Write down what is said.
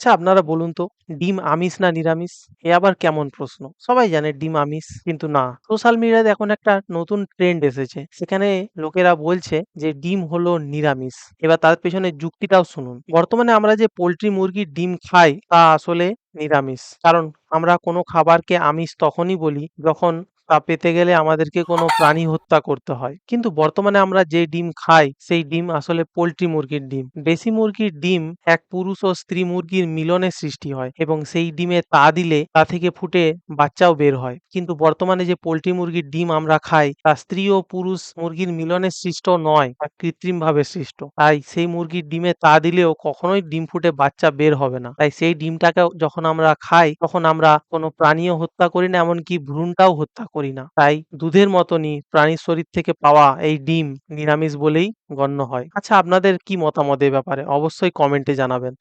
আচ্ছা আপনারা বলুন তো, ডিম আমিষ না নিরামিষ? এ আবার কেমন প্রশ্ন? সবাই জানে ডিম আমিষ, কিন্তু না। সোশ্যাল মিডিয়াতে এখন একটা নতুন ট্রেন্ড এসেছে। সেখানে লোকেরা বলছে যে ডিম হলো নিরামিষ। এবার তার পেছনে যুক্তিটাও শুনুন। বর্তমানে আমরা যে পোল্ট্রি মুরগির ডিম খাই তা আসলে নিরামিষ। কারণ আমরা কোনো খাবারকে আমিষ তখনই বলি যখন তা পেতে গেলে আমাদেরকে কোনো প্রাণী হত্যা করতে হয়। কিন্তু বর্তমানে আমরা যে ডিম খাই সেই ডিম আসলে পোল্ট্রি মুরগির ডিম। দেশি মুরগির ডিম এক পুরুষ ও স্ত্রী মুরগির মিলনে সৃষ্টি হয় এবং সেই ডিমে তা দিলে তা থেকে ফুটে বাচ্চাও বের হয়। কিন্তু বর্তমানে যে পোল্ট্রি মুরগির ডিম আমরা খাই তা স্ত্রী ও পুরুষ মুরগির মিলনে সৃষ্ট নয়, তা কৃত্রিমভাবে সৃষ্ট। তাই সেই মুরগির ডিমে তা দিলেও কখনোই ডিম ফুটে বাচ্চা বের হবে না। তাই সেই ডিমটাকে যখন আমরা খাই তখন আমরা কোনো প্রাণীও হত্যা করি না, এমনকি ভ্রূণটাও হত্যা করি না। তাই দুধের মতনই প্রাণীর শরীর থেকে পাওয়া এই ডিম নিরামিষ বলেই গণ্য হয়। আচ্ছা আপনাদের কি মতামত এ ব্যাপারে? অবশ্যই কমেন্টে জানাবেন।